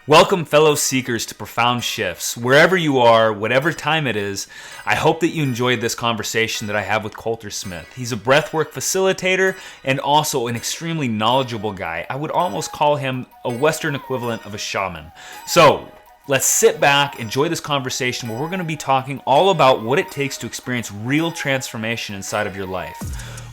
Welcome, fellow seekers, to Profound Shifts. Wherever you are, whatever time it is, I hope that you enjoyed this conversation that I have with Colter Smith. He's a breathwork facilitator and also an extremely knowledgeable guy. I would almost call him a Western equivalent of a shaman. So, let's sit back, enjoy this conversation where we're going to be talking all about what it takes to experience real transformation inside of your life.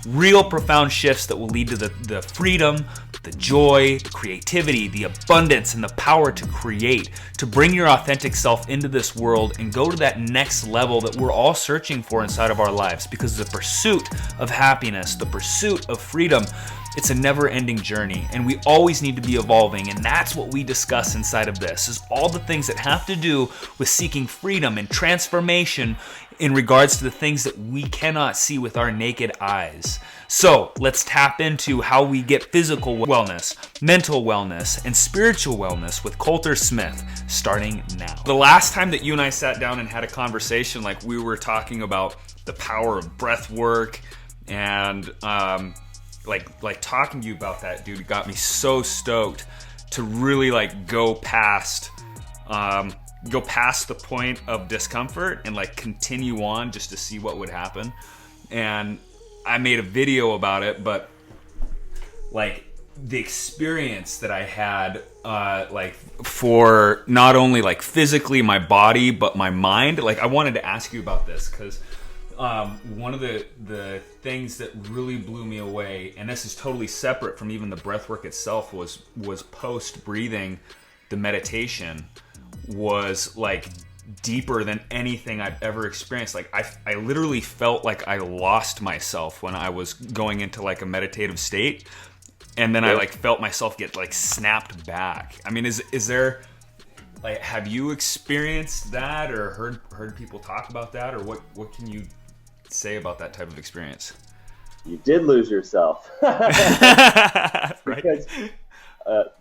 Real profound shifts that will lead to the freedom, the joy, the creativity, the abundance, and the power to create, to bring your authentic self into this world and go to that next level that we're all searching for inside of our lives. Because the pursuit of happiness, the pursuit of freedom, it's a never-ending journey, and we always need to be evolving, and that's what we discuss inside of this, is all the things that have to do with seeking freedom and transformation in regards to the things that we cannot see with our naked eyes. So let's tap into how we get physical wellness, mental wellness, and spiritual wellness with Colter Smith, starting now. The last time that you and I sat down and had a conversation, like we were talking about the power of breath work, and like talking to you about that, dude, got me so stoked to really go past the point of discomfort and continue on just to see what would happen. And I made a video about it, but the experience that I had for not only physically my body but my mind, I wanted to ask you about this because one of the things that really blew me away, and this is totally separate from even the breath work itself, was post breathing, the meditation was deeper than anything I've ever experienced. I literally felt like I lost myself when I was going into a meditative state, and then I felt myself get snapped back. I mean, is there have you experienced that or heard people talk about that, or what can you say about that type of experience? You did lose yourself. Right. Because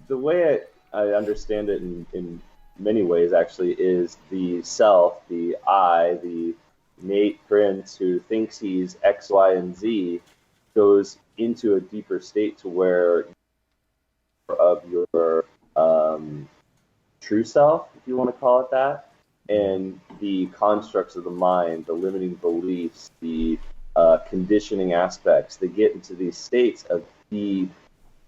the way I understand it in many ways actually is the self, the I, the Nate Prince who thinks he's X, Y, and Z, goes into a deeper state to where of your true self, if you want to call it that, and the constructs of the mind, the limiting beliefs, the conditioning aspects, they get into these states of deep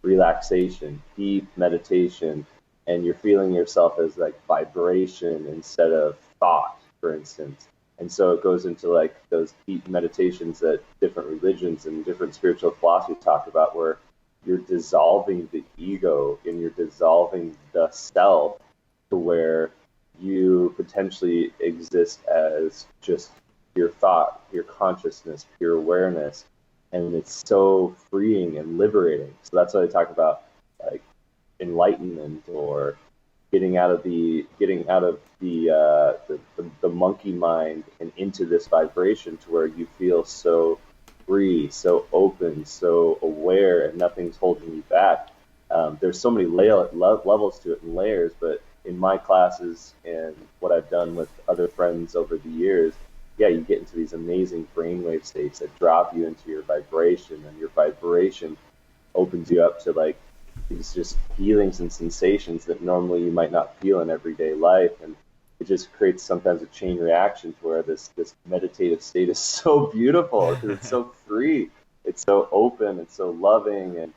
relaxation, deep meditation, and you're feeling yourself as vibration instead of thought, for instance. And so it goes into those deep meditations that different religions and different spiritual philosophies talk about, where you're dissolving the ego and you're dissolving the self to where you potentially exist as just your thought, your consciousness, pure awareness. And it's so freeing and liberating. So that's why they talk about enlightenment, or getting out of the monkey mind and into this vibration to where you feel so free, so open, so aware, and nothing's holding you back. There's so many levels to it and layers, but in my classes and what I've done with other friends over the years, you get into these amazing brainwave states that drop you into your vibration, and your vibration opens you up to these just feelings and sensations that normally you might not feel in everyday life. And it just creates sometimes a chain reaction to where this meditative state is so beautiful because it's so free, it's so open, it's so loving. And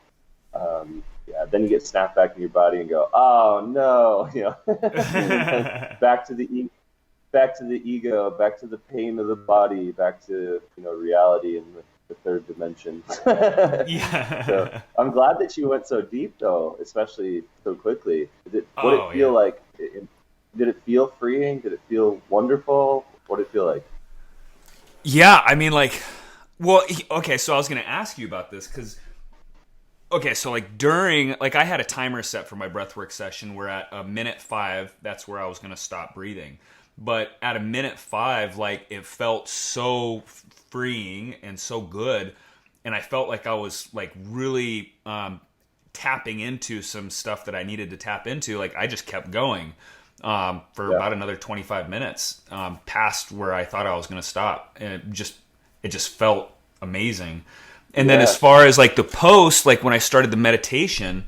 then you get snapped back in your body and go, oh no, back to the ego, back to the pain of the body, back to reality and the third dimension. Yeah. So I'm glad that you went so deep, though, especially so quickly. Did it feel like? Did it feel freeing? Did it feel wonderful? What did it feel like? Yeah, I mean, well, okay, so I was going to ask you about this because, okay, so during, I had a timer set for my breathwork session where at a minute 5, that's where I was going to stop breathing. But at a minute 5, it felt so freeing and so good. And I felt like I was really tapping into some stuff that I needed to tap into. I just kept going for about another 25 minutes past where I thought I was going to stop. And it just felt amazing. And then as far as the post, when I started the meditation,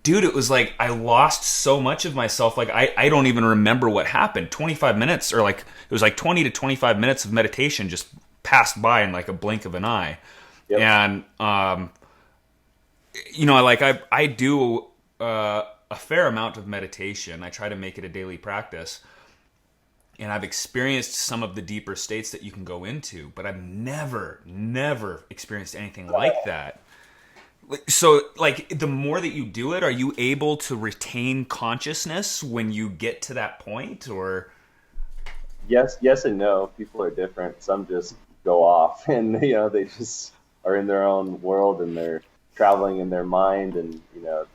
dude, it was like I lost so much of myself. Like I don't even remember what happened. 25 minutes, or like it was like 20 to 25 minutes of meditation just passed by in like a blink of an eye. Yep. And like I do a fair amount of meditation. I try to make it a daily practice. And I've experienced some of the deeper states that you can go into, but I've never experienced anything like that. So, like, the more that you do it, are you able to retain consciousness when you get to that point, or? Yes and no. People are different. Some just go off, and they just are in their own world, and they're traveling in their mind, and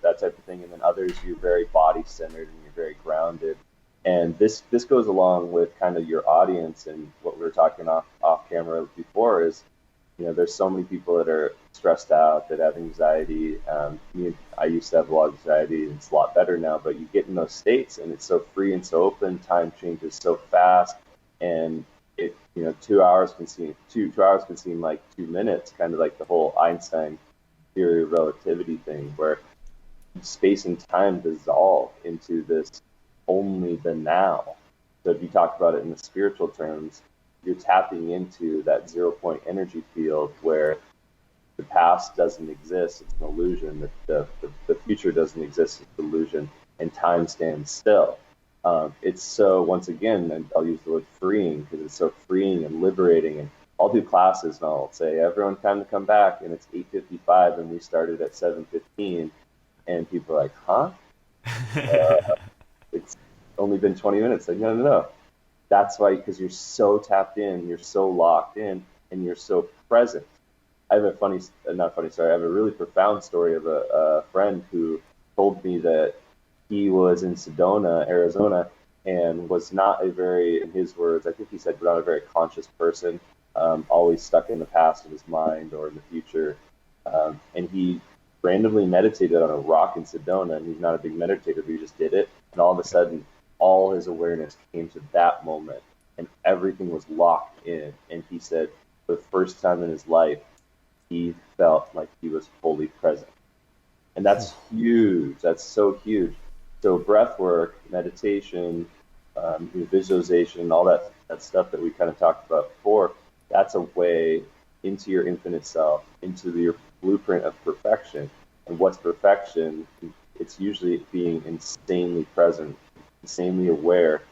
that type of thing. And then others, you're very body centered and you're very grounded. And this goes along with kind of your audience and what we were talking off camera before is, there's so many people that are stressed out, that have anxiety. I used to have a lot of anxiety, and it's a lot better now. But you get in those states, and it's so free and so open. Time changes so fast, and 2 hours can seem 2 hours can seem like 2 minutes. Kind of like the whole Einstein theory of relativity thing, where space and time dissolve into this only the now. So if you talk about it in the spiritual terms, you're tapping into that 0 point energy field where the past doesn't exist, it's an illusion. The future doesn't exist, it's an illusion, and time stands still. It's so, once again, and I'll use the word freeing because it's so freeing and liberating. And I'll do classes and I'll say, everyone time to come back, and it's 8:55 and we started at 7:15, and people are like, huh? It's only been 20 minutes. Like, no. That's why, because you're so tapped in, you're so locked in, and you're so present. I have I have a really profound story of a friend who told me that he was in Sedona, Arizona, and was not a very, in his words, I think he said, not a very conscious person, always stuck in the past in his mind or in the future. And he randomly meditated on a rock in Sedona, and he's not a big meditator, but he just did it. And all of a sudden, all his awareness came to that moment, and everything was locked in. And he said, for the first time in his life, he felt like he was fully present. And that's huge. That's so huge. So breath work, meditation, visualization, all that stuff that we kind of talked about before, that's a way into your infinite self, into your blueprint of perfection. And what's perfection? It's usually being insanely present, insanely aware,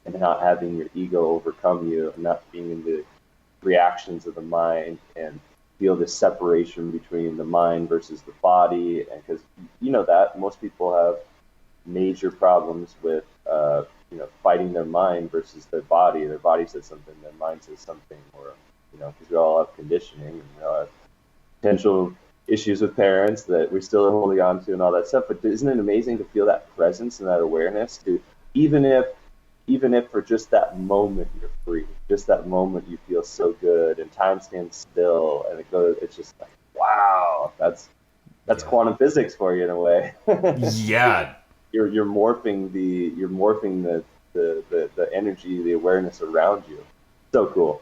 and not having your ego overcome you, and not being in the reactions of the mind, and feel this separation between the mind versus the body. And because that most people have major problems with fighting their mind versus their body. Their body says something, their mind says something, or because we all have conditioning, and we all have potential issues with parents that we're still holding on to and all that stuff. But isn't it amazing to feel that presence and that awareness, to even if for just that moment you're free, just that moment you feel so good and time stands still, and it's just like, wow, that's quantum physics for you in a way. Yeah. You're morphing the energy, the awareness around you. So cool.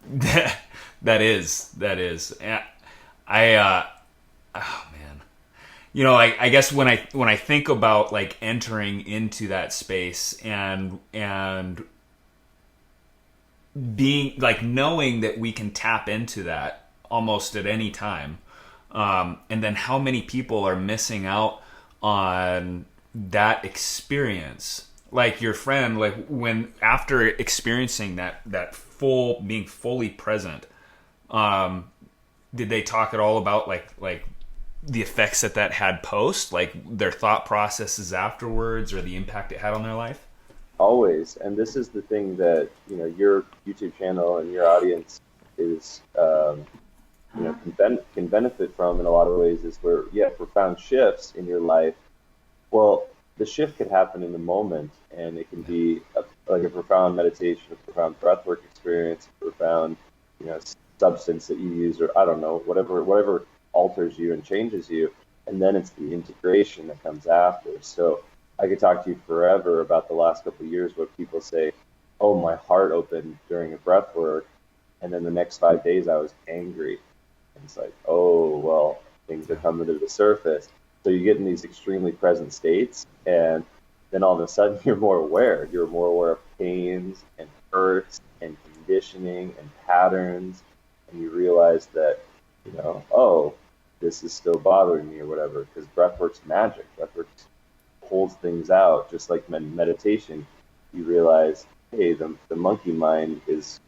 That is. Oh man. I guess when I think about like entering into that space and being like, knowing that we can tap into that almost at any time, and then how many people are missing out on that experience. Like your friend, like when after experiencing that full, being fully present, did they talk at all about like the effects that had post, like their thought processes afterwards, or the impact it had on their life? Always. And this is the thing that your YouTube channel and your audience is can benefit from in a lot of ways, is where profound shifts in your life. Well, the shift could happen in the moment, and it can be like a profound meditation, a profound breathwork experience, a profound substance that you use, or I don't know, whatever alters you and changes you. And then it's the integration that comes after. So I could talk to you forever about the last couple of years where people say, oh, my heart opened during a breath work, and then the next 5 days I was angry. And it's like, oh, well, things are coming to the surface. So you get in these extremely present states, and then all of a sudden you're more aware. You're more aware of pains and hurts and conditioning and patterns, and you realize that, oh, this is still bothering me or whatever. Because breathwork's magic. Breathwork pulls things out, just like meditation. You realize, hey, the monkey mind is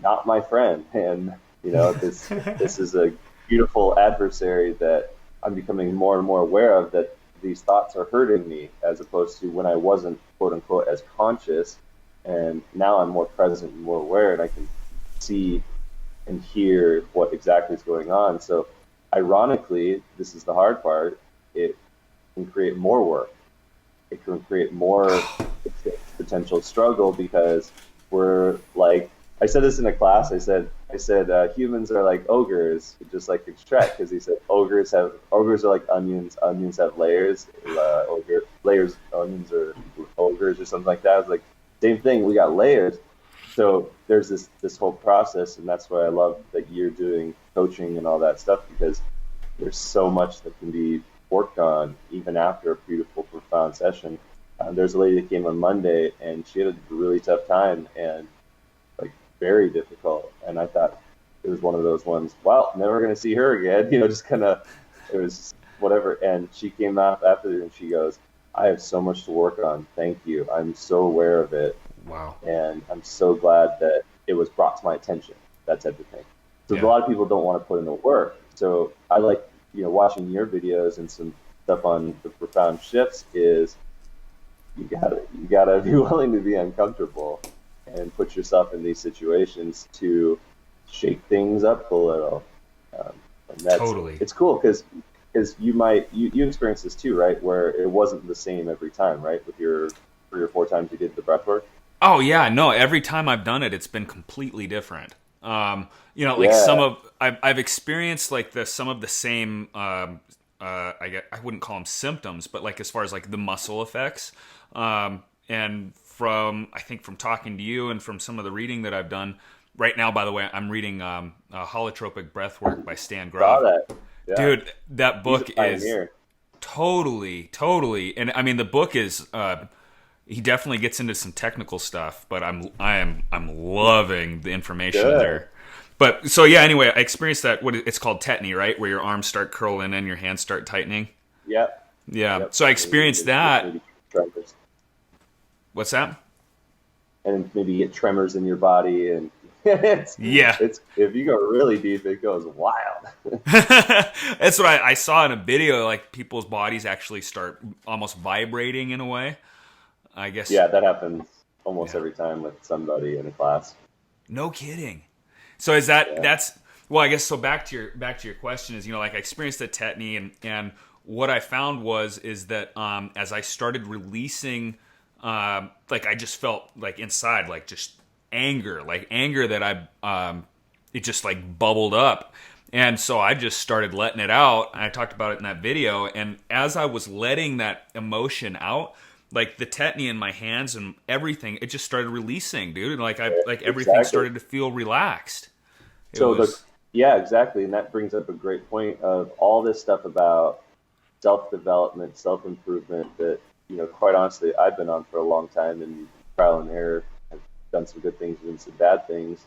not my friend, and this is a beautiful adversary that I'm becoming more and more aware of, that these thoughts are hurting me, as opposed to when I wasn't, quote unquote, as conscious. And now I'm more present and more aware, and I can see and hear what exactly is going on. So, ironically, this is the hard part. It can create more work. It can create more potential struggle, because we're like, I said this in a class. I said humans are like ogres, just like Shrek, because he said ogres are like onions. Onions have layers. Onions are ogres or something like that. It's like same thing. We got layers. So there's this whole process, and that's why I love that you're doing coaching and all that stuff, because there's so much that can be worked on even after a beautiful, profound session. There's a lady that came on Monday, and she had a really tough time, and like very difficult. And I thought it was one of those ones, well, never going to see her again. Just kind of, it was just whatever. And she came out after, and she goes, I have so much to work on. Thank you. I'm so aware of it. Wow. And I'm so glad that it was brought to my attention, that type of thing. So a lot of people don't want to put in the work. So I like, watching your videos and some stuff on the profound shifts is you gotta be willing to be uncomfortable and put yourself in these situations to shake things up a little. And that's, Totally. It's cool because you experienced this too, right? Where it wasn't the same every time, right? With your 3 or 4 times you did the breath work. Oh yeah, no. Every time I've done it, it's been completely different. I've experienced like some of the same. I wouldn't call them symptoms, but like as far as like the muscle effects, and from talking to you and from some of the reading that I've done right now. By the way, I'm reading Holotropic Breathwork by Stan Grof. Saw that. Yeah. Dude, that book is totally, and I mean the book is. He definitely gets into some technical stuff, but I'm loving the information there. But so yeah, anyway, I experienced that. It's called tetany, right? Where your arms start curling and your hands start tightening. Yep. Yeah. Yep. So I experienced that. What's that? And maybe get tremors in your body, and it's if you go really deep, it goes wild. That's what I saw in a video. Like people's bodies actually start almost vibrating in a way. I guess. Yeah, that happens almost every time with somebody in a class. No kidding. So is that's well, I guess so. Back to your question is, like I experienced the tetany, and what I found is that as I started releasing, like I just felt like inside, like just anger that it just like bubbled up. And so I just started letting it out. I talked about it in that video. And as I was letting that emotion out, like the tetany in my hands and everything, it just started releasing, dude. And everything started to feel relaxed. Exactly. And that brings up a great point of all this stuff about self-development, self-improvement that, quite honestly, I've been on for a long time, and trial and error. I've done some good things and some bad things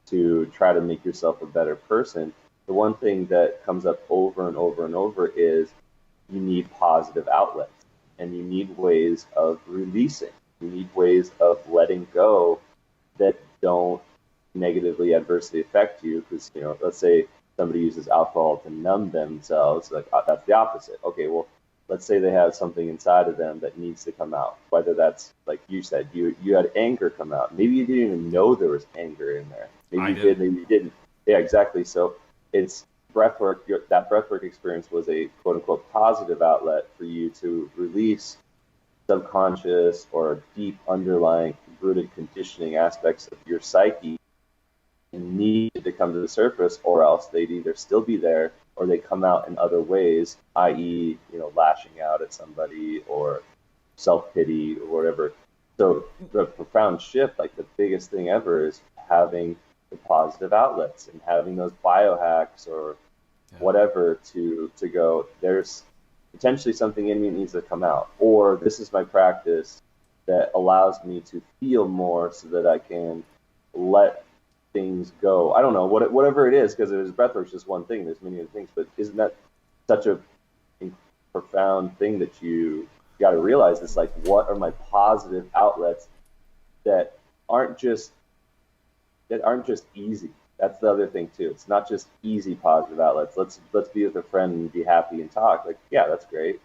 to try to make yourself a better person. The one thing that comes up over and over and over is you need positive outlets, and you need ways of releasing. You need ways of letting go that don't negatively adversely affect you. Because, let's say somebody uses alcohol to numb themselves, like that's the opposite. Okay, well, let's say they have something inside of them that needs to come out. Whether that's, like you said, you had anger come out. Maybe you didn't even know there was anger in there. Maybe you did, maybe you didn't. Yeah, exactly. So it's breathwork. That breathwork experience was a quote unquote positive outlet for you to release subconscious or deep underlying rooted conditioning aspects of your psyche and needed to come to the surface, or else they'd either still be there or they come out in other ways, i.e., lashing out at somebody or self-pity or whatever. So the profound shift, like the biggest thing ever, is having the positive outlets and having those biohacks or whatever to go, there's potentially something in me needs to come out, or this is my practice that allows me to feel more so that I can let things go. I don't know whatever it is, because breathwork's just one thing. There's many other things, but isn't that such a profound thing that you got to realize? It's like, what are my positive outlets that aren't just easy? That's the other thing too. It's not just easy positive outlets. Let's be with a friend and be happy and talk. Like, yeah, that's great.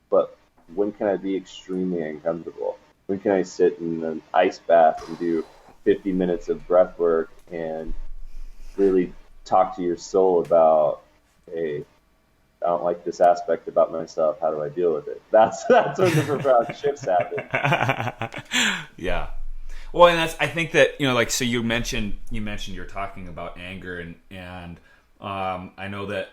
But when can I be extremely uncomfortable? When can I sit in an ice bath and do 50 minutes of breath work and really talk to your soul about, hey, I don't like this aspect about myself. How do I deal with it? That's when the profound shifts happen. Yeah. Well, and I think that, like, so you mentioned you're talking about anger, and I know that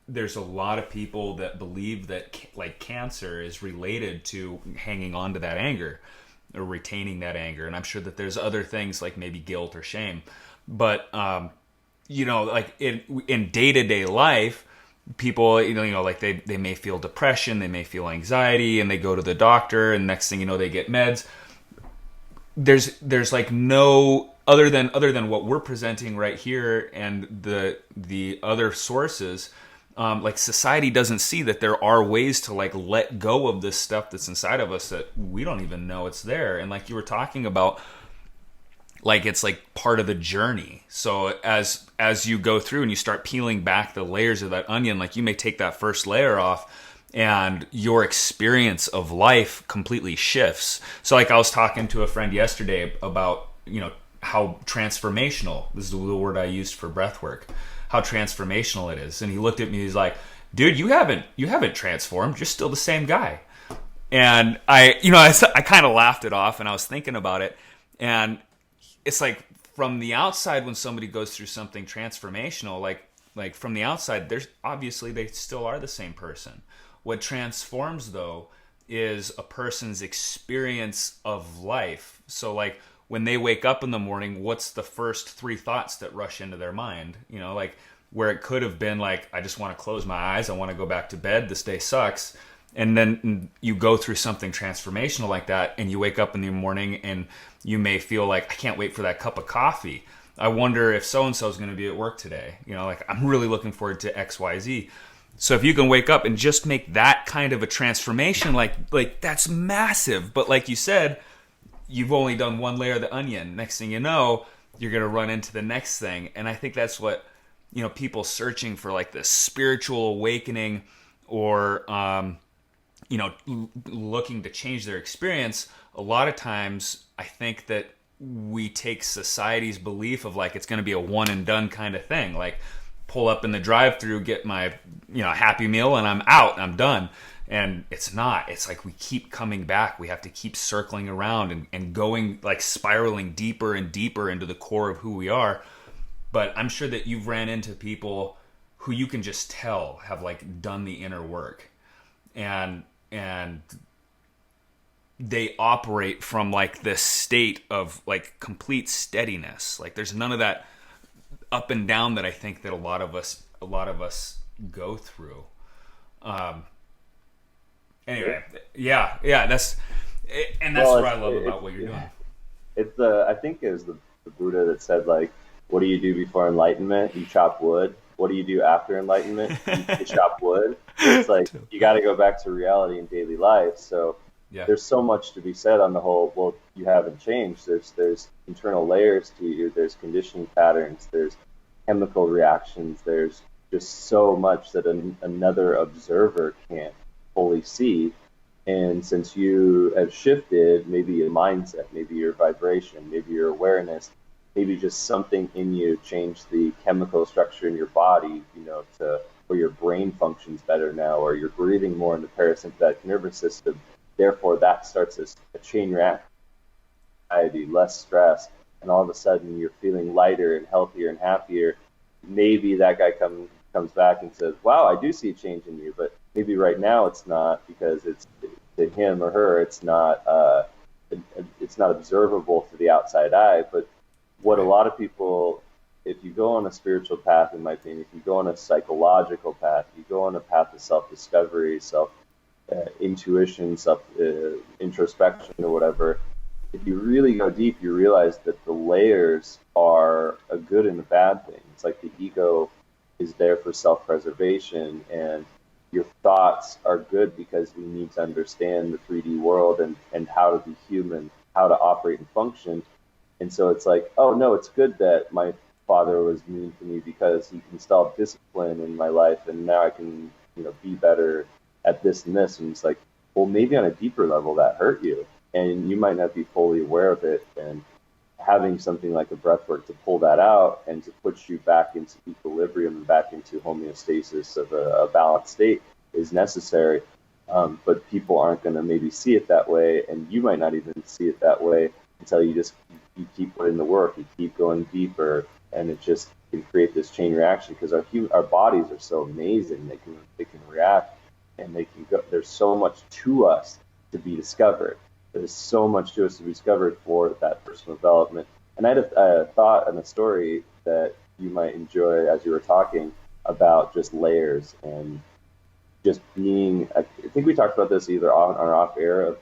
there's a lot of people that believe that like cancer is related to hanging on to that anger or retaining that anger. And I'm sure that there's other things like maybe guilt or shame, but like in day-to-day life, people, like they may feel depression, they may feel anxiety, and they go to the doctor, and next thing you know, they get meds. There's like no other than what we're presenting right here and the other sources. Like society doesn't see that there are ways to like let go of this stuff that's inside of us that we don't even know it's there. And like you were talking about, like it's like part of the journey. So as you go through and you start peeling back the layers of that onion, like you may take that first layer off and your experience of life completely shifts. So like I was talking to a friend yesterday about, how transformational, this is the word I used for breath work, how transformational it is. And he looked at me, he's like, dude, you haven't transformed. You're still the same guy. And I kind of laughed it off, and I was thinking about it. And it's like from the outside, when somebody goes through something transformational, like from the outside, there's obviously they still are the same person. What transforms though is a person's experience of life. So like when they wake up in the morning, what's the first 3 thoughts that rush into their mind? Like where it could have been like, I just want to close my eyes, I want to go back to bed, this day sucks. And then you go through something transformational like that, and you wake up in the morning and you may feel like, I can't wait for that cup of coffee. I wonder if so-and-so is going to be at work today. Like I'm really looking forward to XYZ. So if you can wake up and just make that kind of a transformation, like that's massive. But like you said, you've only done one layer of the onion. Next thing you know, you're going to run into the next thing. And I think that's what, people searching for like this spiritual awakening or, looking to change their experience. A lot of times I think that we take society's belief of like, it's going to be a one and done kind of thing. Like pull up in the drive-through, get my, Happy Meal, and I'm out, I'm done. And it's not. It's like we keep coming back. We have to keep circling around and going, like spiraling deeper and deeper into the core of who we are. But I'm sure that you've ran into people who you can just tell have like done the inner work. And they operate from like this state of like complete steadiness. Like there's none of that up and down that I think that a lot of us go through. Anyway, yeah, that's what I love about what you're doing. It's I think it was the Buddha that said like, what do you do before enlightenment? You chop wood. What do you do after enlightenment? You chop wood. It's like you got to go back to reality in daily life. So yeah. There's so much to be said on the whole. Well, you haven't changed. There's internal layers to you. There's conditioning patterns. There's chemical reactions. There's just so much that another observer can't fully see. And since you have shifted, maybe your mindset, maybe your vibration, maybe your awareness, maybe just something in you changed the chemical structure in your body, to where your brain functions better now, or you're breathing more in the parasympathetic nervous system. Therefore, that starts a chain reaction, less stress, and all of a sudden you're feeling lighter and healthier and happier. Maybe that guy comes back and says, wow, I do see a change in you, but maybe right now it's not, because it's to him or her, it's not observable to the outside eye. But what a lot of people, if you go on a spiritual path, in my opinion, if you go on a psychological path, you go on a path of self-discovery, intuition, self introspection, or whatever, if you really go deep, you realize that the layers are a good and a bad thing. It's like the ego is there for self-preservation, and your thoughts are good because we need to understand the 3D world and how to be human, how to operate and function. And so it's like, oh no, it's good that my father was mean to me because he installed discipline in my life, and now I can, be better at this and this. And it's like, well, maybe on a deeper level that hurt you, and you might not be fully aware of it. And having something like a breath work to pull that out and to put you back into equilibrium and back into homeostasis of a balanced state is necessary. But people aren't going to maybe see it that way, and you might not even see it that way until you keep putting the work, you keep going deeper, and it just can create this chain reaction, because our bodies are so amazing. They can react, and they can go. There's so much to us to be discovered. There's so much to us to be discovered for that personal development. And I had a thought and a story that you might enjoy as you were talking about just layers and just being. I think we talked about this either on or off air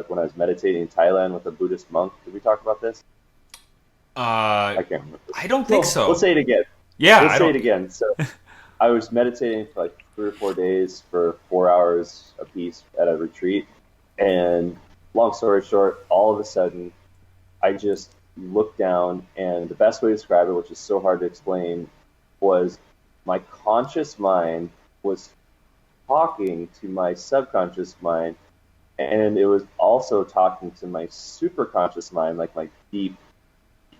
when I was meditating in Thailand with a Buddhist monk. Did we talk about this? I can't remember. I don't think so. We'll say it again. Yeah, we'll say it again. So I was meditating for like 3 or 4 days for 4 hours a piece at a retreat, and long story short, all of a sudden, I just looked down, and the best way to describe it, which is so hard to explain, was my conscious mind was talking to my subconscious mind, and it was also talking to my superconscious mind, like my deep,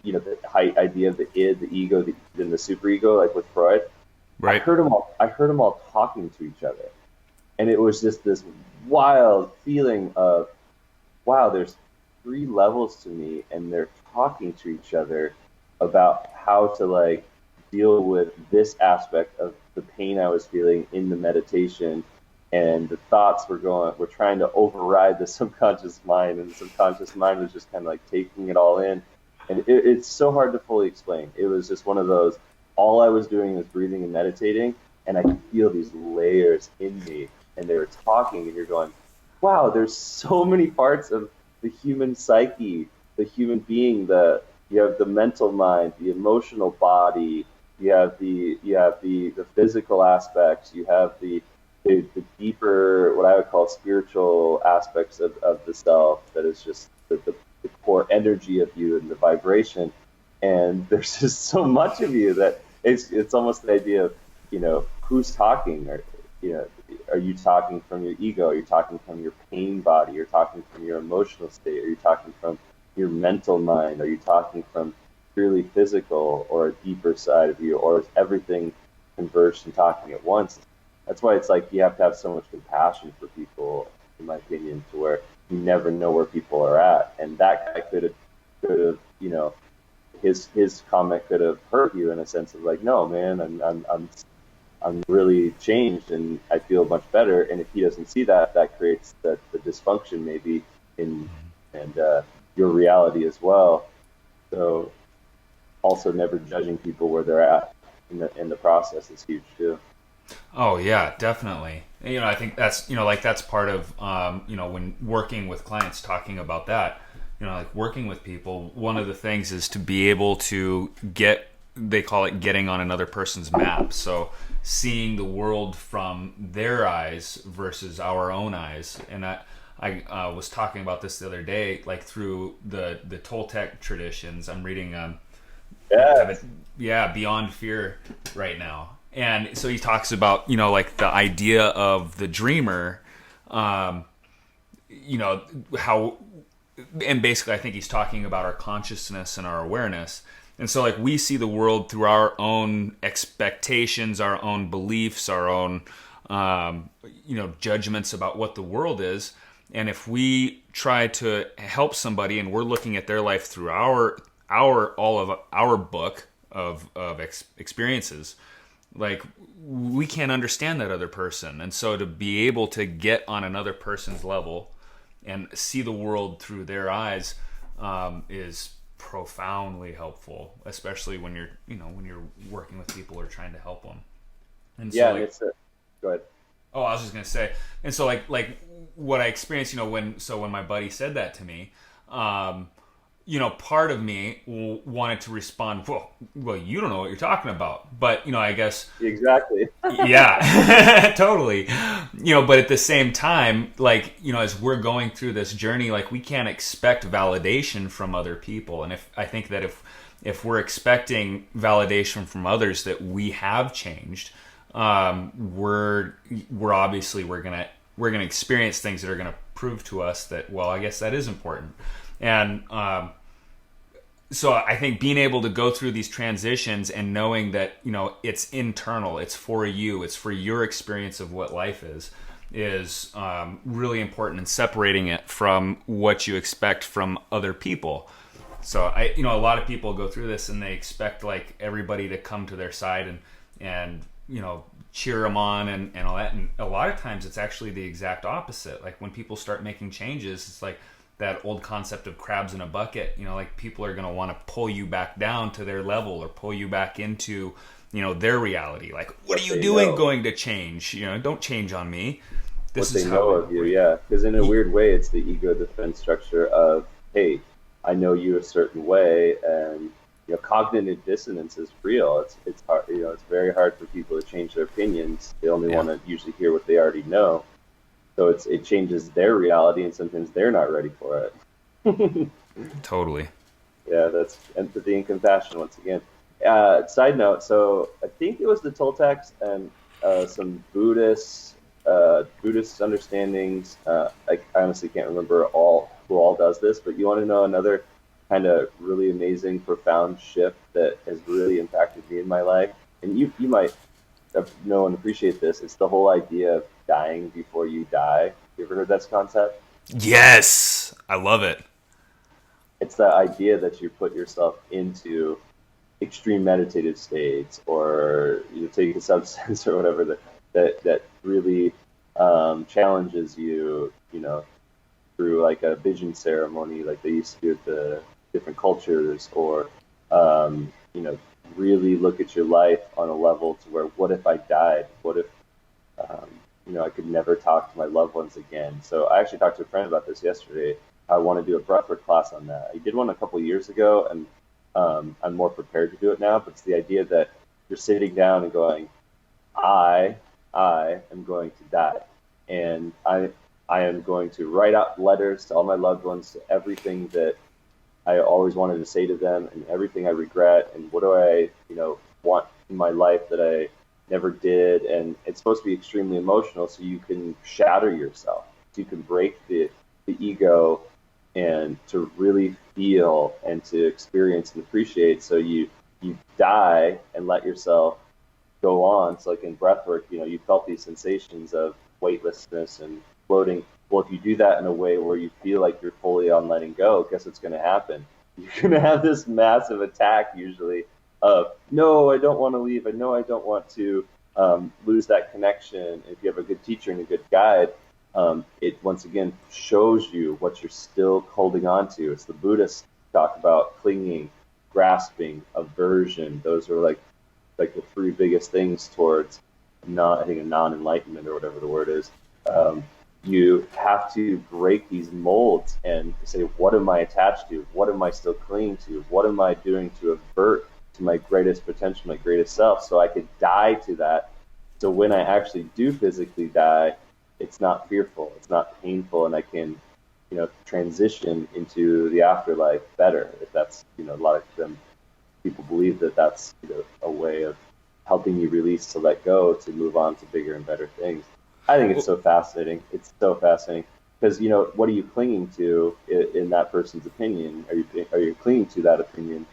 the high idea of the id, the ego, then the superego, like with Freud. Right. I heard them all talking to each other, and it was just this wild feeling of, wow, there's 3 levels to me, and they're talking to each other about how to deal with this aspect of the pain I was feeling in the meditation. And the thoughts were trying to override the subconscious mind, and the subconscious mind was just kind of taking it all in. And it's so hard to fully explain. It was just one of those, all I was doing was breathing and meditating, and I could feel these layers in me, and they were talking, and you're going, wow, there's so many parts of the human psyche, the human being. You have the mental mind, the emotional body, you have the physical aspects, you have the deeper, what I would call spiritual aspects of the self, that is just the core energy of you and the vibration. And there's just so much of you that it's almost the idea of, who's talking, or are you talking from your ego? Are you talking from your pain body? Are you talking from your emotional state? Are you talking from your mental mind? Are you talking from purely physical or a deeper side of you? Or is everything converged and talking at once? That's why it's you have to have so much compassion for people, in my opinion, to where you never know where people are at. And that guy could have, his comment could have hurt you in a sense of no, man, I'm really changed and I feel much better. And if he doesn't see that, that creates the dysfunction maybe in your reality as well. So also never judging people where they're at in the process is huge too. Oh yeah, definitely. I think that's that's part of when working with clients, talking about that. Working with people, one of the things is to be able to they call it getting on another person's map. So seeing the world from their eyes versus our own eyes. And I was talking about this the other day, through the Toltec traditions. I'm reading Beyond Fear right now. And so he talks about, the idea of the dreamer, how, and basically I think he's talking about our consciousness and our awareness. And so we see the world through our own expectations, our own beliefs, our own, judgments about what the world is. And if we try to help somebody and we're looking at their life through all of our book of experiences, we can't understand that other person. And so to be able to get on another person's level and see the world through their eyes is profoundly helpful, especially when you're working with people or trying to help them. And so go ahead. Oh, I was just gonna say, and so what I experienced, when my buddy said that to me, part of me wanted to respond, well, you don't know what you're talking about. But, I guess... Exactly. Yeah, totally. But at the same time, like, as we're going through this journey, like, we can't expect validation from other people. And I think that if we're expecting validation from others that we have changed, we're gonna experience things that are gonna prove to us that, well, I guess that is important. And so I think being able to go through these transitions and knowing that, it's internal, it's for you, it's for your experience of what life is really important in separating it from what you expect from other people. So a lot of people go through this and they expect like everybody to come to their side and cheer them on and all that. And a lot of times it's actually the exact opposite. Like when people start making changes, it's like that old concept of crabs in a bucket. Like people are going to want to pull you back down to their level or pull you back into, their reality. Like, what are you doing going to change? Don't change on me. This is what they how know of you, yeah. Because in a weird way, it's the ego defense structure of, hey, I know you a certain way, and cognitive dissonance is real. It's hard. It's very hard for people to change their opinions. They only want to usually hear what they already know. So it changes their reality, and sometimes they're not ready for it. Totally. Yeah, that's empathy and compassion once again. Side note, so I think it was the Toltecs and some Buddhist understandings. I honestly can't remember who all does this, but you want to know another kind of really amazing, profound shift that has really impacted me in my life, and you might know and appreciate this. It's the whole idea of dying before you die. You ever heard that concept? Yes, I love it. It's the idea that you put yourself into extreme meditative states, or you take a substance or whatever that really challenges you, through like a vision ceremony, like they used to do at the different cultures, or really look at your life on a level to where, what if I died? What if I could never talk to my loved ones again? So I actually talked to a friend about this yesterday. I want to do a breathwork class on that. I did one a couple of years ago, and I'm more prepared to do it now. But it's the idea that you're sitting down and going, I am going to die, and I am going to write out letters to all my loved ones, to everything that I always wanted to say to them, and everything I regret, and what do I want in my life that I never did. And it's supposed to be extremely emotional, so you can shatter yourself, so you can break the ego, and to really feel and to experience and appreciate. So you die and let yourself go on. So like in breathwork, you felt these sensations of weightlessness and floating. Well, if you do that in a way where you feel like you're fully on letting go, guess what's going to happen? You're going to have this massive attack usually of, no, I don't want to leave. I know I don't want to lose that connection. If you have a good teacher and a good guide, it once again shows you what you're still holding on to. It's the Buddhists talk about clinging, grasping, aversion. Those are like the three biggest things towards non-enlightenment, or whatever the word is. You have to break these molds and say, what am I attached to? What am I still clinging to? What am I doing to avert to my greatest potential, my greatest self, so I could die to that? So when I actually do physically die, it's not fearful, it's not painful, and I can, transition into the afterlife better. If that's, a lot of them, people believe that that's a way of helping you release, to let go, to move on to bigger and better things. I think it's so fascinating. It's so fascinating because what are you clinging to in that person's opinion? Are you clinging to that opinion,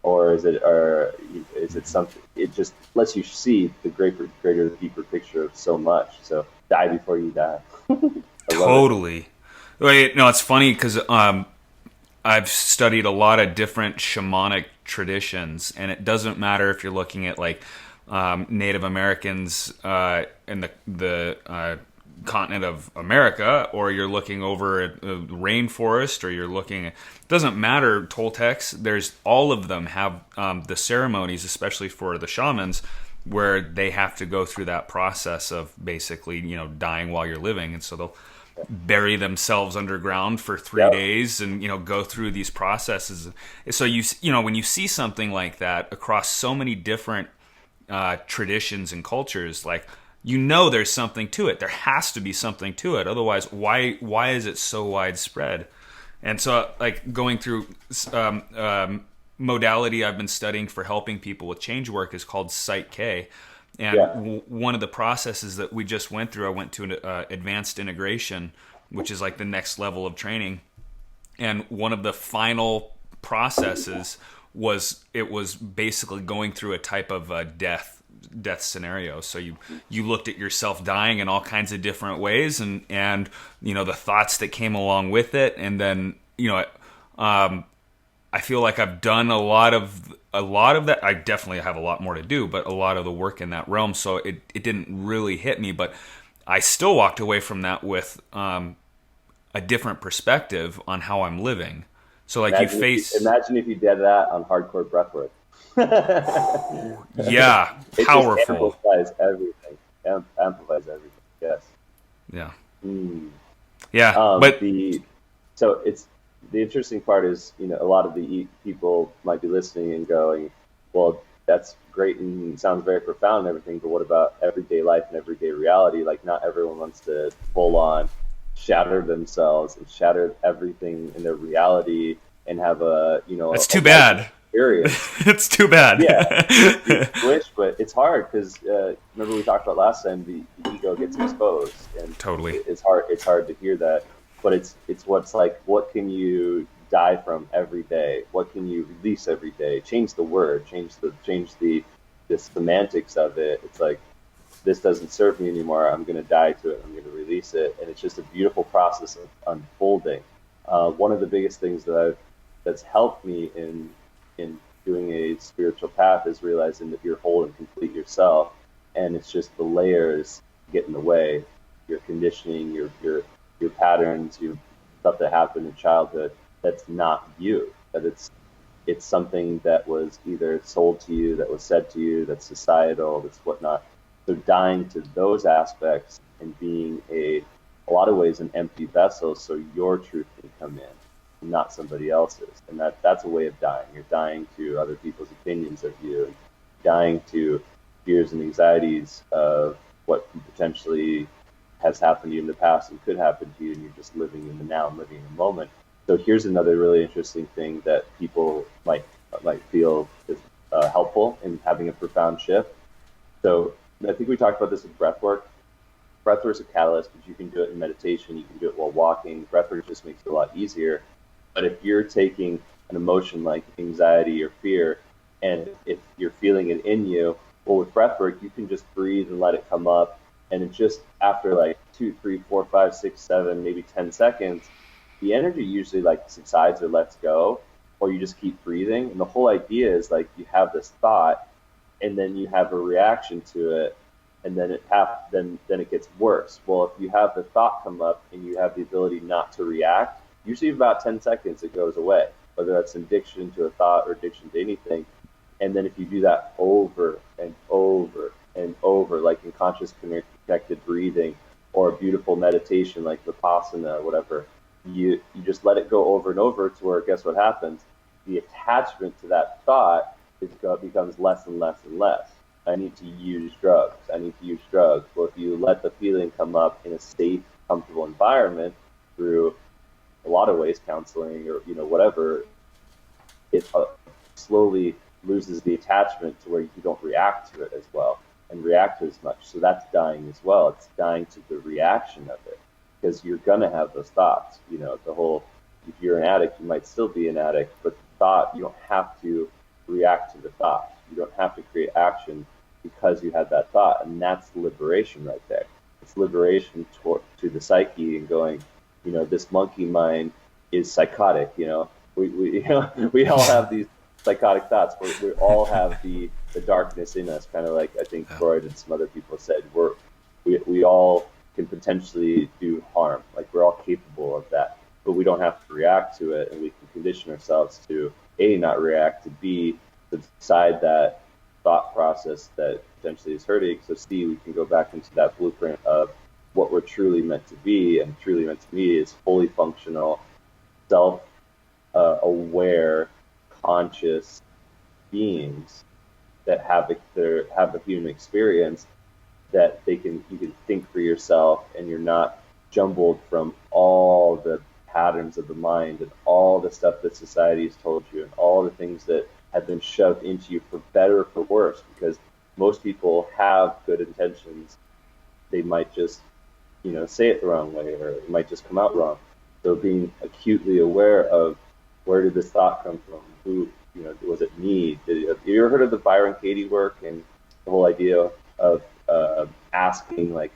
or is it something? It just lets you see the greater, deeper picture of so much. So die before you die. Totally. Wait, no, it's funny because I've studied a lot of different shamanic traditions, and it doesn't matter if you're looking at like Native Americans in the continent of America, or you're looking over at the rainforest, or you're looking at, it doesn't matter, Toltecs, there's all of them have the ceremonies, especially for the shamans, where they have to go through that process of basically dying while you're living. And so bury themselves underground for 3 days and, go through these processes. So when you see something like that across so many different traditions and cultures, like, there's something to it. There has to be something to it. Otherwise, why is it so widespread? And so, like, going through modality I've been studying for helping people with change work is called Psych K. And one of the processes that we just went through, I went to an advanced integration, which is like the next level of training. And one of the final processes was basically going through a type of death scenario. So you looked at yourself dying in all kinds of different ways, and the thoughts that came along with it, and then I feel like I've done a lot of that. I definitely have a lot more to do, but a lot of the work in that realm. So it didn't really hit me, but I still walked away from that with a different perspective on how I'm living. So like imagine if you did that on hardcore breathwork. Yeah, powerful. It just amplifies everything. Yes. Yeah. Yeah. But so it's the interesting part is, a lot of the people might be listening and going, well, that's great and sounds very profound and everything, but what about everyday life and everyday reality? Like, not everyone wants to full on shatter themselves and shatter everything in their reality and have that's too bad. It's too bad. Yeah. Wish, but it's hard because remember we talked about last time, the ego gets exposed, and totally it's hard to hear that. But it's what's like, what can you die from every day? What can you release every day? Change the word, change the semantics of it. It's like, this doesn't serve me anymore. I'm going to die to it. I'm going to release it, and it's just a beautiful process of unfolding. One of the biggest things that's helped me in doing a spiritual path is realizing that you're whole and complete yourself, and it's just the layers get in the way. Your conditioning, your patterns, your stuff that happened in childhood, that's not you. That it's something that was either sold to you, that was said to you, that's societal, that's whatnot. So dying to those aspects and being a lot of ways an empty vessel, so your truth can come in, not somebody else's. And that's a way of dying. You're dying to other people's opinions of you, and dying to fears and anxieties of what potentially has happened to you in the past and could happen to you, and you're just living in the now and living in the moment. So here's another really interesting thing that people might feel is helpful in having a profound shift. So I think we talked about this with breathwork. Breathwork is a catalyst, but you can do it in meditation, you can do it while walking. Breathwork just makes it a lot easier. But if you're taking an emotion like anxiety or fear, and if you're feeling it in you, well, with breathwork, you can just breathe and let it come up. And it just, after like 2, 3, 4, 5, 6, 7, maybe 10 seconds, the energy usually like subsides or lets go, or you just keep breathing. And the whole idea is like, you have this thought, and then you have a reaction to it, and then then it gets worse. Well, if you have the thought come up and you have the ability not to react, usually about 10 seconds it goes away, whether that's addiction to a thought or addiction to anything. And then if you do that over and over and over, like in conscious connected breathing or a beautiful meditation like Vipassana or whatever, you just let it go over and over to where, guess what happens? The attachment to that thought becomes less and less and less. I need to use drugs. Well, if you let the feeling come up in a safe, comfortable environment through a lot of ways, counseling or whatever, it slowly loses the attachment to where you don't react to it as well and react as much. So that's dying as well. It's dying to the reaction of it, because you're gonna have those thoughts. The whole, if you're an addict, you might still be an addict, but the thought, you don't have to react to the thought. You don't have to create action because you had that thought, and that's liberation right there. It's liberation to the psyche and going, this monkey mind is psychotic. We all have these psychotic thoughts. We all have the darkness in us, kind of like I think Freud and some other people said. We all can potentially do harm. Like, we're all capable of that, but we don't have to react to it, and we can condition ourselves to A, not react, to B, subside that thought process that potentially is hurting. So C, we can go back into that blueprint of what we're truly meant to be, and truly meant to be is fully functional, self aware, conscious beings that have a human experience, that you can think for yourself, and you're not jumbled from all the patterns of the mind and all the stuff that society has told you and all the things that have been shoved into you, for better or for worse, because most people have good intentions. They might just, say it the wrong way, or it might just come out wrong. So being acutely aware of, where did this thought come from? Who, was it me? Have you ever heard of the Byron Katie work, and the whole idea of asking, like,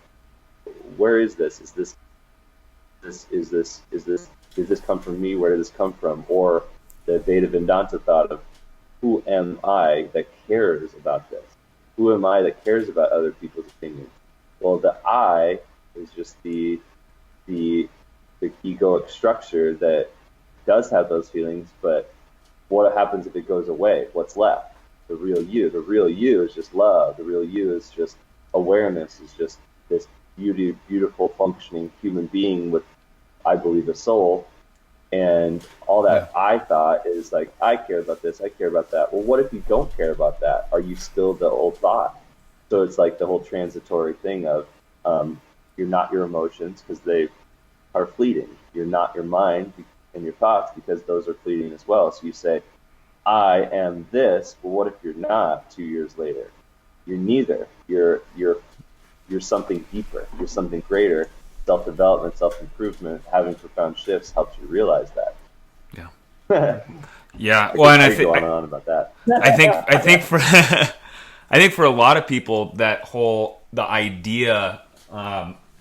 where is this? Is this come from me? Where did this come from? Or the Veda Vedanta thought of, who am I that cares about this? Who am I that cares about other people's opinions? Well, the I is just the egoic structure that does have those feelings, but what happens if it goes away? What's left? The real you. The real you is just love. The real you is just awareness, is just this beautiful, functioning human being with, I believe, a soul. And all that I thought is like, I care about this, I care about that. Well, what if you don't care about that? Are you still the old thought? So it's like the whole transitory thing of, you're not your emotions, because they are fleeting. You're not your mind and your thoughts, because those are fleeting as well. So you say, I am this, but what if you're not 2 years later? You're neither. You're something deeper. You're something greater. Self-development, self-improvement, having profound shifts helps you realize that. Yeah. Yeah. Well, and I think go on about that. I think for I think for a lot of people, the idea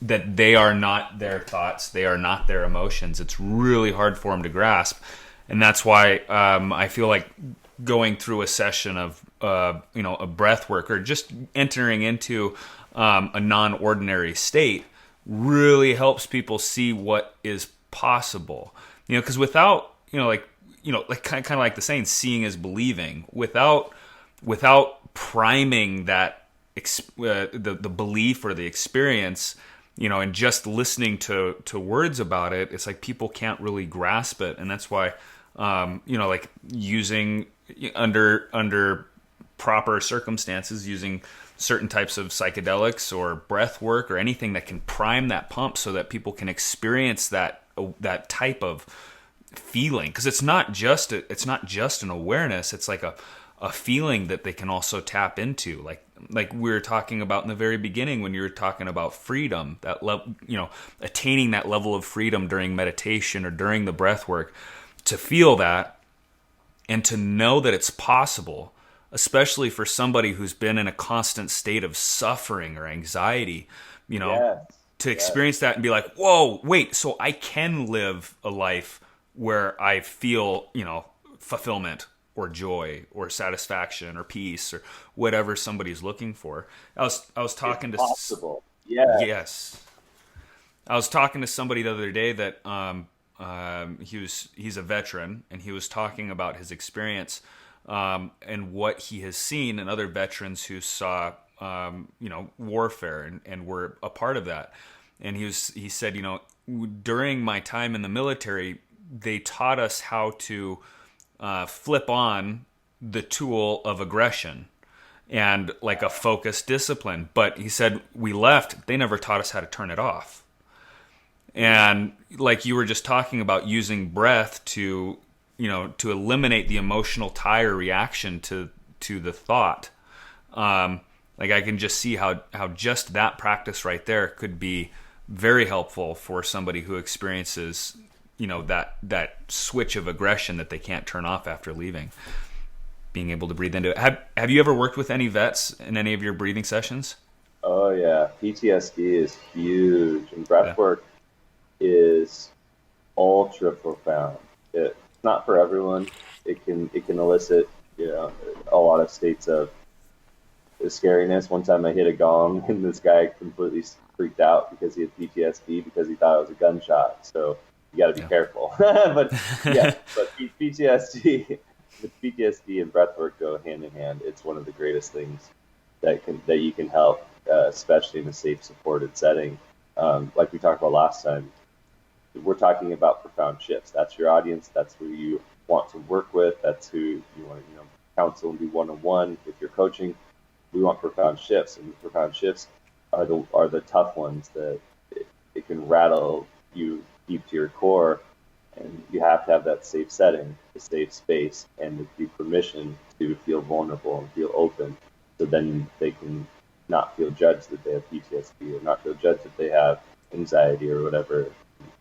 that they are not their thoughts, they are not their emotions, it's really hard for them to grasp. And that's why I feel like going through a session of a breath work, or just entering into a non-ordinary state, really helps people see what is possible. Because without like kind of like the saying, seeing is believing. Without priming that the belief or the experience, and just listening to words about it, it's like people can't really grasp it. And that's why like using under proper circumstances, using certain types of psychedelics or breath work or anything that can prime that pump, so that people can experience that type of feeling. Because it's not just an awareness, it's like a feeling that they can also tap into, like we were talking about in the very beginning when you were talking about freedom, that attaining that level of freedom during meditation or during the breath work, to feel that and to know that it's possible, especially for somebody who's been in a constant state of suffering or anxiety, to experience that and be like, whoa, wait, so I can live a life where I feel, fulfillment or joy or satisfaction or peace or whatever somebody's looking for. I was talking it's possible. Yes. I was talking to somebody the other day that he's a veteran, and he was talking about his experience and what he has seen in other veterans who saw warfare and were a part of that. And he said, during my time in the military, they taught us how to flip on the tool of aggression and like a focused discipline. But he said, we left, they never taught us how to turn it off. And like you were just talking about, using breath to eliminate the emotional tie or reaction to the thought. Like I can just see how just that practice right there could be very helpful for somebody who experiences, that switch of aggression that they can't turn off after leaving. Being able to breathe into it. Have you ever worked with any vets in any of your breathing sessions? Oh yeah, PTSD is huge, and breathwork is ultra profound. It's not for everyone. It can elicit a lot of states of scariness. One time I hit a gong and this guy completely freaked out because he had PTSD, because he thought it was a gunshot. So you got to be careful. but PTSD and breathwork go hand in hand. It's one of the greatest things that you can help, especially in a safe, supported setting. like we talked about last time, we're talking about profound shifts. That's your audience. That's who you want to work with. That's who you want to, counsel and be one-on-one with your coaching. We want profound shifts, and profound shifts are the tough ones that it can rattle you deep to your core, and you have to have that safe setting, the safe space, and the permission to feel vulnerable and feel open, so then they can not feel judged that they have PTSD or not feel judged that they have anxiety or whatever.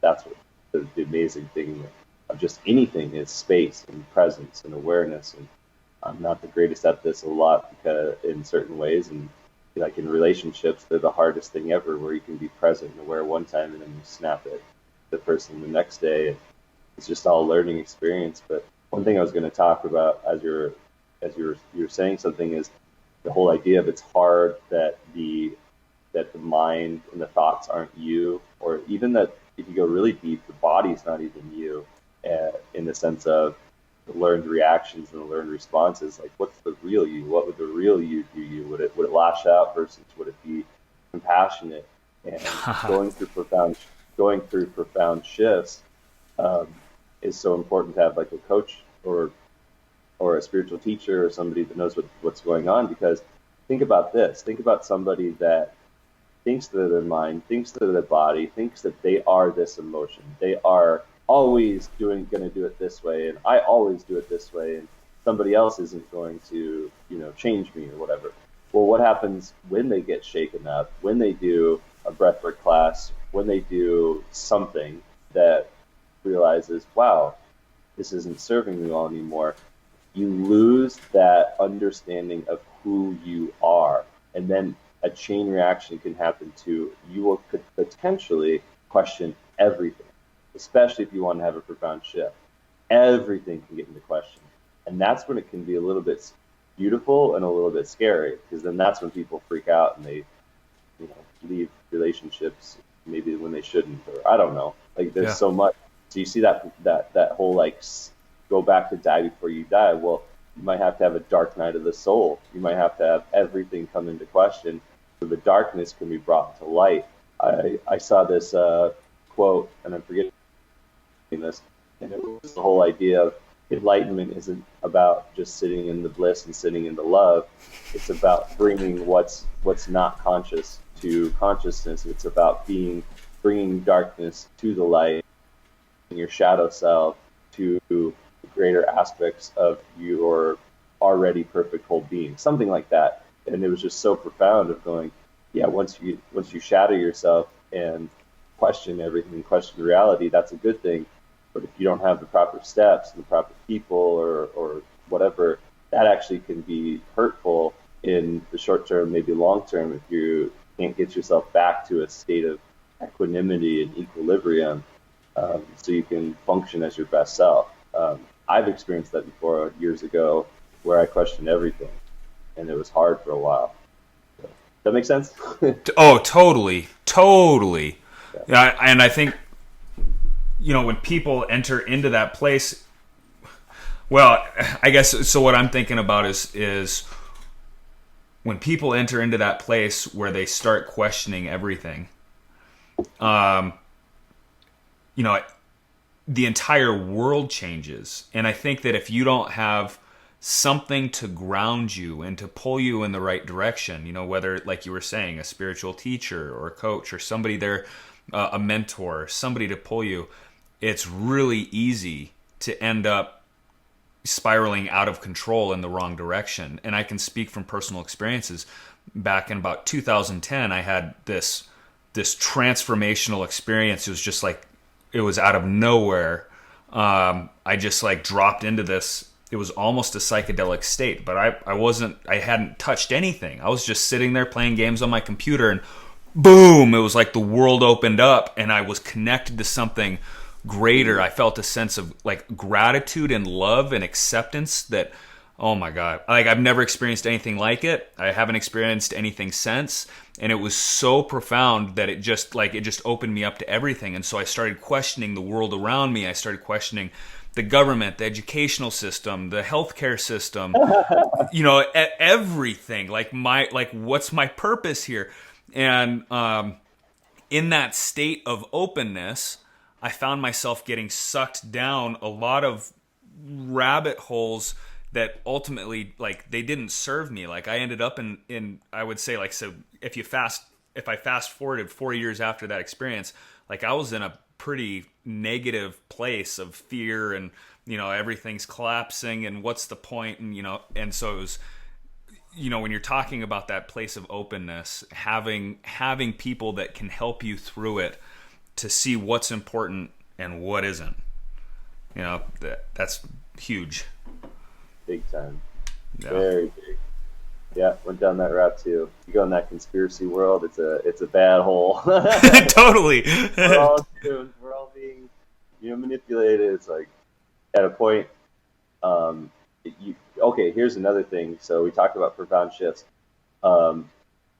That's what the amazing thing of just anything is space and presence and awareness. And I'm not the greatest at this a lot because in certain ways, and like in relationships, they're the hardest thing ever, where you can be present and aware one time and then you snap at the person the next day. It's just all a learning experience. But one thing I was going to talk about as you're saying something is the whole idea of it's hard that the mind and the thoughts aren't you, or even that if you go really deep, the body's not even you, in the sense of the learned reactions and the learned responses. Like, what's the real you? What would the real you do? Would it lash out versus would it be compassionate? And going through profound shifts is so important to have like a coach or a spiritual teacher or somebody that knows what's going on. Because think about this. Think about somebody that thinks that their mind, thinks that their body, thinks that they are this emotion. They are always going to do it this way, and I always do it this way, and somebody else isn't going to, change me or whatever. Well, what happens when they get shaken up, when they do a breathwork class, when they do something that realizes, wow, this isn't serving me well anymore? You lose that understanding of who you are, and then a chain reaction can happen to you. Could potentially question everything, especially if you want to have a profound shift. Everything can get into question, and that's when it can be a little bit beautiful and a little bit scary, because then that's when people freak out and they leave relationships maybe when they shouldn't, or I don't know, like there's so much. So you see that whole like go back to die before you die. Well, you might have to have a dark night of the soul. You might have to have everything come into question so the darkness can be brought to light. I saw this quote, and I'm forgetting this, and it was the whole idea of enlightenment isn't about just sitting in the bliss and sitting in the love. It's about bringing what's not conscious to consciousness. It's about bringing darkness to the light, and your shadow self to the greater aspects of your already perfect whole being, something like that. And it was just so profound of going, yeah, once you shadow yourself and question everything, question reality, that's a good thing. But if you don't have the proper steps and the proper people or whatever, that actually can be hurtful in the short term, maybe long term, if you can't get yourself back to a state of equanimity and equilibrium, so you can function as your best self. I've experienced that before years ago, where I questioned everything, and it was hard for a while. So, does that make sense? Oh, totally. Yeah, and I think, when people enter into that place, well, I guess, so what I'm thinking about is when people enter into that place where they start questioning everything, the entire world changes. And I think that if you don't have something to ground you and to pull you in the right direction, whether, like you were saying, a spiritual teacher or a coach or somebody there, a mentor, somebody to pull you, it's really easy to end up spiraling out of control in the wrong direction. And I can speak from personal experiences. Back in about 2010, I had this transformational experience. It was just like, it was out of nowhere. I just like dropped into this. It was almost a psychedelic state, but I hadn't touched anything. I was just sitting there playing games on my computer, and boom, it was like the world opened up and I was connected to something greater. I felt a sense of like gratitude and love and acceptance that, oh my God, like I've never experienced anything like it. I haven't experienced anything since. And it was so profound that it just opened me up to everything. And so I started questioning the world around me. I started questioning the government, the educational system, the healthcare system, everything. Like what's my purpose here? And in that state of openness, I found myself getting sucked down a lot of rabbit holes that ultimately, like, they didn't serve me. Like, I ended up in I would say, like, so if I fast forwarded 4 years after that experience, like, I was in a pretty negative place of fear, and everything's collapsing, and what's the point? And and so it was, when you're talking about that place of openness, having people that can help you through it to see what's important and what isn't, that's huge. Big time. Yeah. Very big. Yeah, went down that route too. You go in that conspiracy world, it's a bad hole. Totally. We're all being manipulated. It's like at a point, okay, here's another thing. So we talked about profound shifts.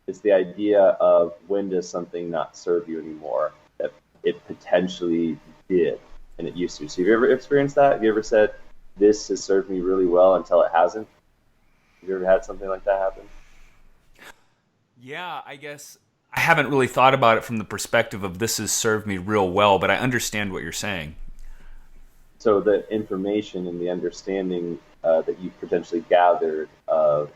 It's the idea of, when does something not serve you anymore that it potentially did and it used to. So have you ever experienced that? Have you ever said, this has served me really well until it hasn't? Have you ever had something like that happen? Yeah, I guess I haven't really thought about it from the perspective of, this has served me real well, but I understand what you're saying. So the information and the understanding that you potentially gathered of,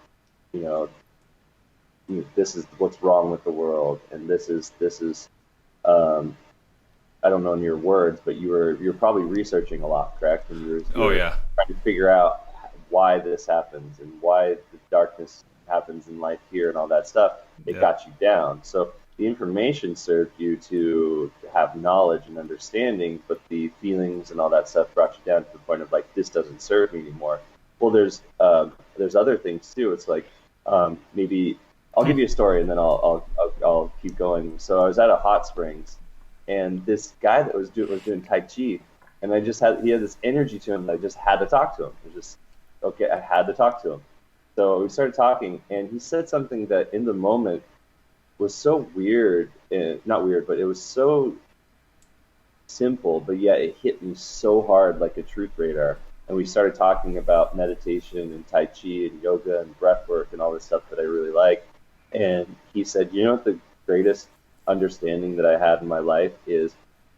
this is what's wrong with the world, and this is I don't know in your words, but you're probably researching a lot, correct? And you're trying to figure out why this happens and why the darkness happens in life here and all that stuff. It got you down. So the information served you to have knowledge and understanding, but the feelings and all that stuff brought you down to the point of, like, this doesn't serve me anymore. Well, there's other things too. It's like, maybe I'll give you a story and then I'll keep going. So I was at a hot springs, and this guy that was doing Tai Chi, and he had this energy to him that I just had to talk to him. It was just, okay, I had to talk to him. So we started talking, and he said something that in the moment was so weird, not weird, but it was so simple, but yet it hit me so hard like a truth radar. And we started talking about meditation and Tai Chi and yoga and breath work and all this stuff that I really like. And he said, what the greatest understanding that I had in my life is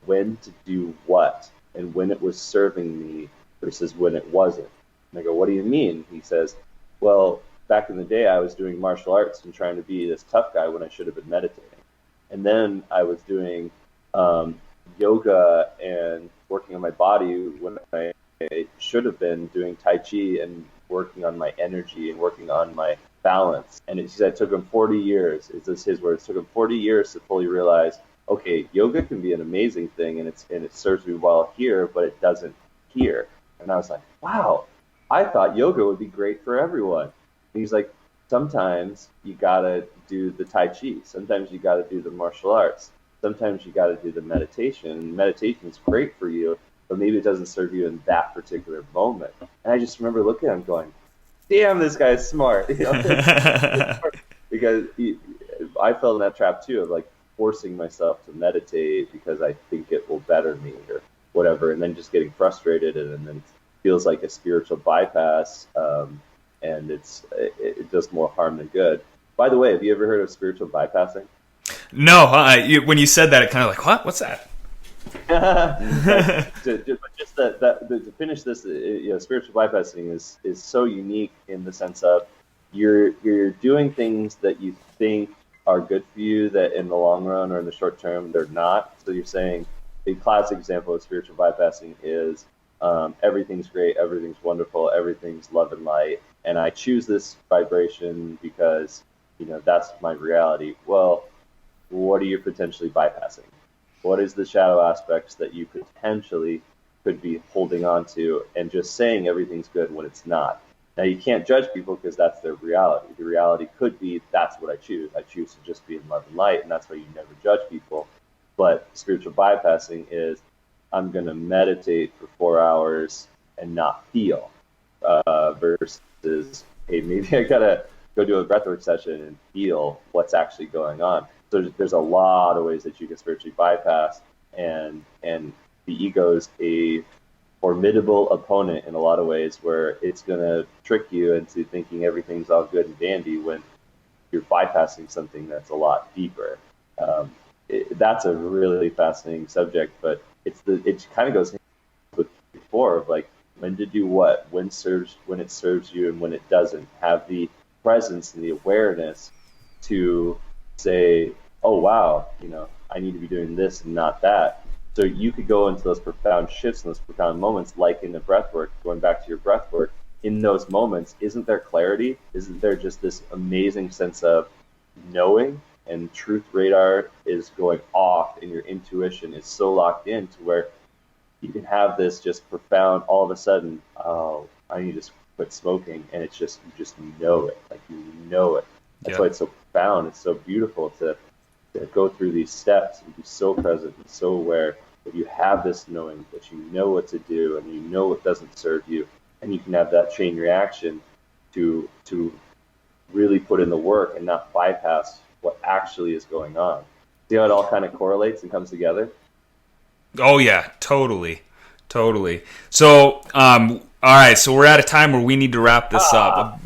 when to do what and when it was serving me versus when it wasn't. And I go, what do you mean? He says, well, back in the day, I was doing martial arts and trying to be this tough guy when I should have been meditating. And then I was doing yoga and working on my body when I should have been doing Tai Chi and working on my energy and working on my balance. And he said it took him 40 years. It's his words. It took him 40 years to fully realize, okay, yoga can be an amazing thing, and it serves me well here, but it doesn't here. And I was like, wow, I thought yoga would be great for everyone. And he's like, sometimes you gotta do the Tai Chi. Sometimes you gotta do the martial arts. Sometimes you gotta do the meditation. Meditation is great for you, but maybe it doesn't serve you in that particular moment. And I just remember looking at him going, damn, this guy's smart. Because I fell in that trap too of, like, forcing myself to meditate because I think it will better me or whatever, and then just getting frustrated, and then it feels like a spiritual bypass, and it does more harm than good. By the way, have you ever heard of spiritual bypassing? No, when you said that, it kind of like, what? What's that? To finish this, spiritual bypassing is so unique in the sense of you're doing things that you think are good for you that in the long run or in the short term they're not. So you're saying a classic example of spiritual bypassing is everything's great, everything's wonderful, everything's love and light, and I choose this vibration because that's my reality. Well, what are you potentially bypassing? What is the shadow aspects that you potentially could be holding on to and just saying everything's good when it's not? Now, you can't judge people because that's their reality. The reality could be, that's what I choose. I choose to just be in love and light, and that's why you never judge people. But spiritual bypassing is, I'm going to meditate for 4 hours and not feel, versus, hey, maybe I got to go do a breathwork session and feel what's actually going on. So there's a lot of ways that you can spiritually bypass, and the ego is a formidable opponent in a lot of ways, where it's going to trick you into thinking everything's all good and dandy when you're bypassing something that's a lot deeper. that's a really fascinating subject, but it kind of goes with before of like when to do what, when it serves you and when it doesn't. Have the presence and the awareness to say, oh wow, I need to be doing this and not that. So you could go into those profound shifts and those profound moments, like in the breath work, going back to your breath work, in those moments, isn't there clarity? Isn't there just this amazing sense of knowing, and truth radar is going off and your intuition is so locked in to where you can have this just profound, all of a sudden, oh, I need to quit smoking, and it's just, you just know it, like you know it. That's Yeah. why it's so profound. It's so beautiful to go through these steps and be so present and so aware that you have this knowing, that you know what to do and you know what doesn't serve you, and you can have that chain reaction to really put in the work and not bypass what actually is going on. See how it all kind of correlates and comes together? Oh yeah, totally, totally. So, all right, so we're at a time where we need to wrap this up.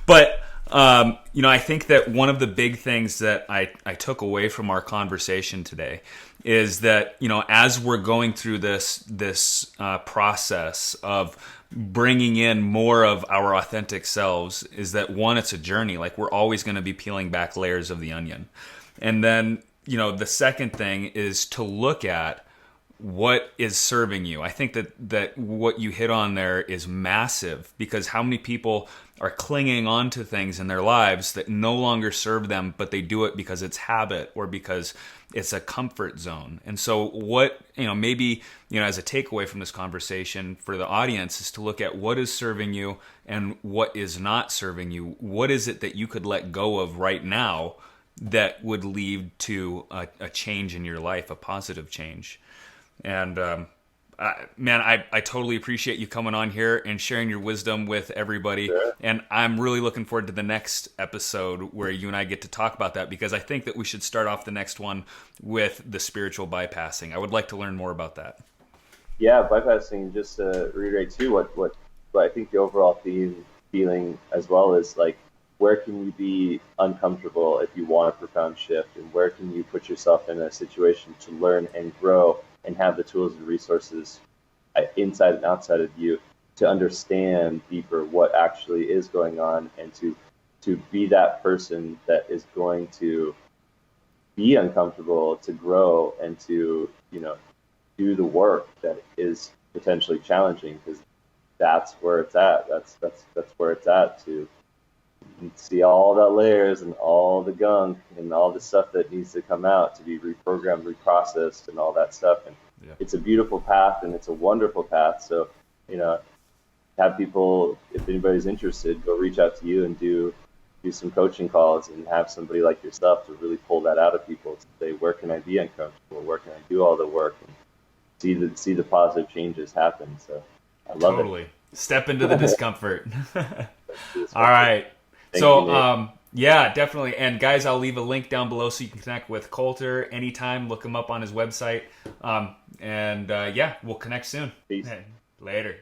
But I think that one of the big things that I took away from our conversation today is that as we're going through this process of bringing in more of our authentic selves, is that one, it's a journey. Like we're always going to be peeling back layers of the onion, and then the second thing is to look at what is serving you. I think that what you hit on there is massive, because how many people are clinging on to things in their lives that no longer serve them, but they do it because it's habit or because it's a comfort zone. And so what, maybe, as a takeaway from this conversation for the audience is to look at what is serving you and what is not serving you. What is it that you could let go of right now that would lead to a change in your life, a positive change? And I totally appreciate you coming on here and sharing your wisdom with everybody. Sure. And I'm really looking forward to the next episode where you and I get to talk about that, because I think that we should start off the next one with the spiritual bypassing. I would like to learn more about that. Yeah, bypassing, just to reiterate too, what I think the overall feeling as well is like, where can you be uncomfortable if you want a profound shift, and where can you put yourself in a situation to learn and grow and have the tools and resources inside and outside of you to understand deeper what actually is going on, and to be that person that is going to be uncomfortable, to grow, and to do the work that is potentially challenging, because that's where it's at. That's where it's at, to see all the layers and all the gunk and all the stuff that needs to come out to be reprogrammed, reprocessed, and all that stuff. And Yeah. it's a beautiful path, and it's a wonderful path. So, have people, if anybody's interested, go reach out to you and do some coaching calls, and have somebody like yourself to really pull that out of people, to say, where can I be uncomfortable? Where can I do all the work and see the positive changes happen? So I love Totally. Step into the discomfort. it. All right. Thank So, you, Nate. yeah, definitely. And guys, I'll leave a link down below so you can connect with Colter anytime. Look him up on his website. Yeah, we'll connect soon. Peace. Later.